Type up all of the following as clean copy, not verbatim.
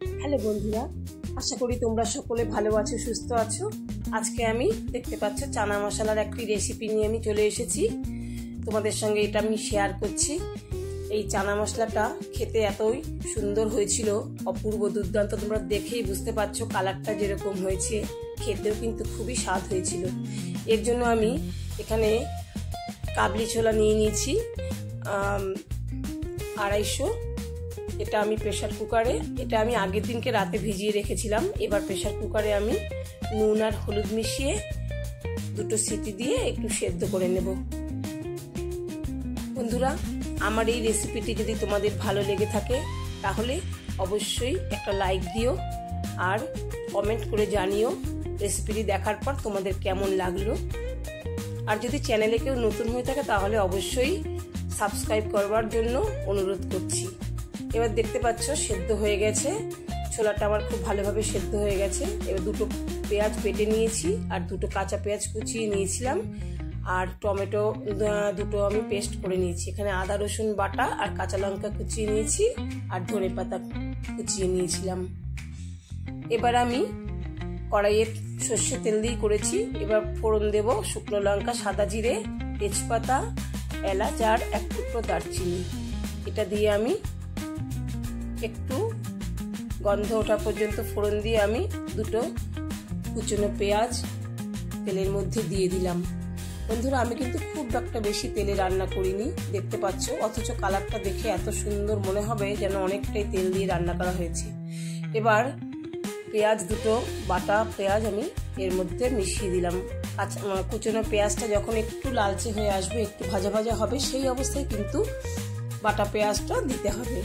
Hello বন্ধুরা, আশা করি তোমরা সকলে ভালো আছো, সুস্থ আছো। আজকে আমি দেখতে পাচ্ছ চানা মশলার একটি রেসিপি নিয়ে আমি চলে এসেছি। তোমাদের সঙ্গে এটা আমি শেয়ার করছি। এই চানা মশলাটা খেতে এতই সুন্দর হয়েছিল, অপূর্ব দুর্দান্ত। তোমরা দেখেই বুঝতে পারছো কালারটা যেরকম হয়েছে, খেতেও কিন্তু খুবই স্বাদ হয়েছিল। এর জন্য আমি এখানে কাবলি ছোলা নিয়ে নিয়েছি 250। এটা আমি প্রেসার কুকারে, এটা আমি আগের দিনকে রাতে ভিজিয়ে রেখেছিলাম। এবার প্রেসার কুকারে আমি নুন আর হলুদ মিশিয়ে 2 সিটি দিয়ে একটু সেদ্ধ করে নেব। বন্ধুরা, আমার এই রেসিপিটি যদি তোমাদের ভালো লেগে থাকে তাহলে অবশ্যই একটা লাইক দিও আর কমেন্ট করে জানিও রেসিপিটি দেখার পর তোমাদের কেমন লাগলো। আর যদি চ্যানেলে কেউ নতুন হয়ে থাকে তাহলে অবশ্যই সাবস্ক্রাইব করবার জন্য অনুরোধ করছি। এবার দেখতে পাচ্ছ সেদ্ধ হয়ে গেছে, ছোলাটা আমার খুব ভালোভাবে সেদ্ধ হয়ে গেছে। এবার 2 পেঁয়াজ বেটে নিয়েছি আর 2 কাঁচা পেঁয়াজ কুচিয়ে নিয়েছিলাম, আর টমেটো 2 আমি পেস্ট করে নিয়েছি। এখানে আদা রসুন বাটা আর কাঁচা লঙ্কা কুচিয়ে নিয়েছি আর ধনেপাতা কুচিয়ে নিয়েছিলাম। এবার আমি কড়াইয়ে সর্ষে তেল দিয়ে করেছি। এবার ফোড়ন দেব শুকনো লঙ্কা, সাদা জিরে, তেজপাতা, এলাচ আর 1 টুকরো দারচিনি। এটা দিয়ে আমি একটু গন্ধ ওঠা পর্যন্ত ফোড়ন দিয়ে আমি 2 কুচনো পেঁয়াজ তেলের মধ্যে দিয়ে দিলাম। বন্ধুরা, আমি কিন্তু খুব একটা বেশি তেলে রান্না করিনি, দেখতে পাচ্ছ, অথচ কালারটা দেখে এত সুন্দর মনে হবে যেন অনেকটাই তেল দিয়ে রান্না করা হয়েছে। এবার পেঁয়াজ 2 বাটা পেঁয়াজ আমি এর মধ্যে মিশিয়ে দিলাম। কুচনো পেঁয়াজটা যখন একটু লালচে হয়ে আসবে, একটু ভাজা ভাজা হবে, সেই অবস্থায় কিন্তু বাটা পেঁয়াজটা দিতে হবে।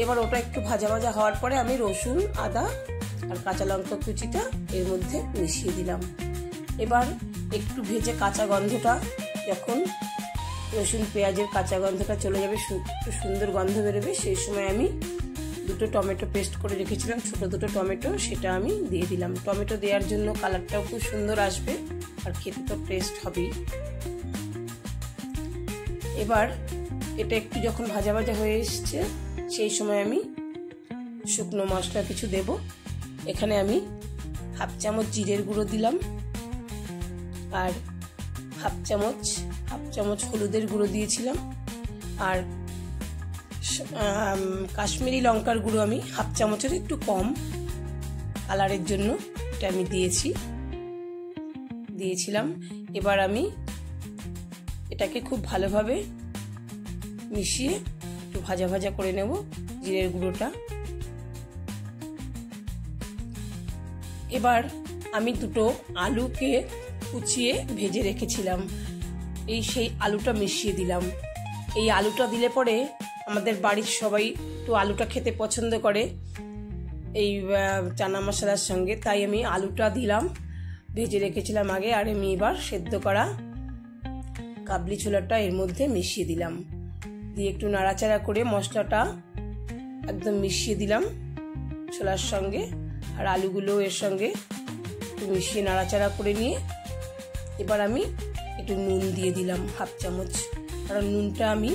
এবার ওটা একটু ভাজা ভাজা হওয়ার পরে আমি রসুন, আদা আর কাঁচা লঙ্কা কুচিটা এর মধ্যে মিশিয়ে দিলাম। এবার একটু ভেজে কাঁচা গন্ধটা, যখন রসুন পেঁয়াজের কাঁচা গন্ধটা চলে যাবে, একটু সুন্দর গন্ধ বেরোবে, সেই সময় আমি 2 টমেটো পেস্ট করে রেখেছিলাম, ছোট 2 টমেটো, সেটা আমি দিয়ে দিলাম। টমেটো দেওয়ার জন্য কালারটাও খুব সুন্দর আসবে আর খেতে তো টেস্ট হবেই। এবার এটা একটু যখন ভাজা ভাজা হয়ে এসছে, সেই সময় আমি শুকনো মশলা কিছু দেব। এখানে আমি 1/2 চামচ জিরের গুঁড়ো দিলাম আর 1/2 চামচ হলুদের গুঁড়ো দিয়েছিলাম, আর কাশ্মীরি লঙ্কার গুঁড়ো আমি 1/2 চামচের একটু কম কালারের জন্য এটা আমি দিয়েছিলাম। এবার আমি এটাকে খুব ভালোভাবে মিশিয়ে একটু ভাজা ভাজা করে নেব জিরের গুঁড়োটা। এবার আমি 2 আলুকে কুচিয়ে ভেজে রেখেছিলাম, সেই আলুটা মিশিয়ে দিলাম। এই আলুটা দিলে পরে আমাদের বাড়ির সবাই একটু আলুটা খেতে পছন্দ করে এই চানা মশলার সঙ্গে, তাই আমি আলুটা দিলাম, ভেজে রেখেছিলাম আগে। আর আমি এবার সেদ্ধ করা কাবলি ছোলাটা এর মধ্যে মিশিয়ে দিলাম, দিয়ে একটু নাড়াচাড়া করে মশলাটা একদম মিশিয়ে দিলাম ছোলার সঙ্গে, আর আলুগুলো এর সঙ্গে একটু মিশিয়ে নাড়াচাড়া করে নিয়ে এবার আমি একটু নুন দিয়ে দিলাম 1/2 চামচ, কারণ নুনটা আমি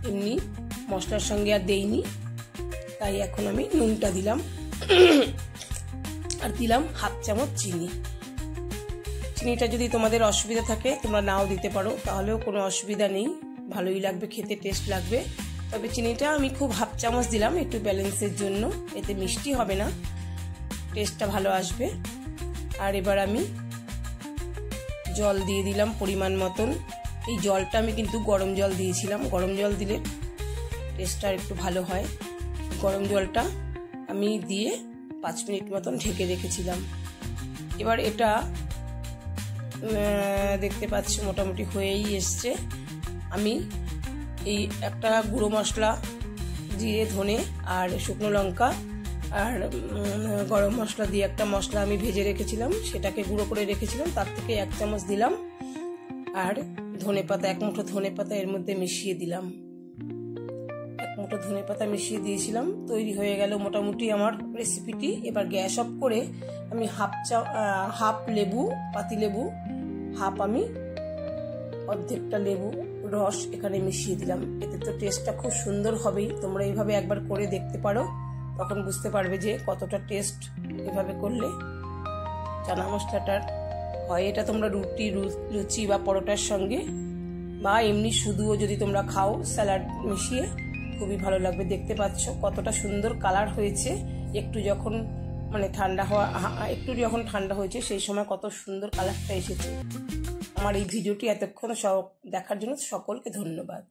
এমনি মশলার সঙ্গে আর দেইনি, তাই এখন আমি নুনটা দিলাম। আর দিলাম 1/2 চামচ চিনি। চিনিটা যদি তোমাদের অসুবিধা থাকে তোমরা নাও দিতে পারো, তাহলেও কোনো অসুবিধা নেই, ভালোই লাগবে, খেতে টেস্ট লাগবে। তবে চিনিটা আমি খুব 1/2 চামচ দিলাম একটু ব্যালেন্সের জন্য, এতে মিষ্টি হবে না, টেস্টটা ভালো আসবে। আর এবার আমি জল দিয়ে দিলাম পরিমাণ মতন। এই জলটা আমি কিন্তু গরম জল দিয়েছিলাম, গরম জল দিলে টেস্টটা একটু ভালো হয়। গরম জলটা আমি দিয়ে 5 মিনিট মতন ঢেকে রেখেছিলাম। এবার এটা দেখতে পাচ্ছ মোটামুটি হয়েই এসছে। আমি এই একটা গুঁড়ো মশলা, জিরে, ধনে আর শুকনো লঙ্কা আর গরম মশলা দিয়ে একটা মশলা আমি ভেজে রেখেছিলাম, সেটাকে গুঁড়ো করে রেখেছিলাম, তার থেকে 1 চামচ দিলাম। আর ধনেপাতা, 1 মুঠো ধনেপাতা এর মধ্যে মিশিয়ে দিলাম, 1 মুঠো ধনেপাতা মিশিয়ে দিয়েছিলাম। তৈরি হয়ে গেল মোটামুটি আমার রেসিপিটি। এবার গ্যাস অফ করে আমি হাফ লেবু, পাতিলেবু আমি অর্ধেকটা লেবু রস এখানে মিশিয়ে দিলাম। এতে তো টেস্টটা খুব সুন্দর হবেই, তোমরা এইভাবে একবার করে দেখতে পারো, তখন বুঝতে পারবে যে কতটা টেস্ট এভাবে করলে চানা মশলাটার হয়। এটা তোমরা রুটি, লুচি বা পরোটার সঙ্গে বা এমনি শুধুও যদি তোমরা খাও স্যালাড মিশিয়ে খুবই ভালো লাগবে। দেখতে পাচ্ছ কতটা সুন্দর কালার হয়েছে। একটু যখন ঠান্ডা হয়েছে সেই সময় কত সুন্দর কালারটা এসেছে। আমার এই ভিডিওটি এতক্ষণ দেখার জন্য সকলকে ধন্যবাদ।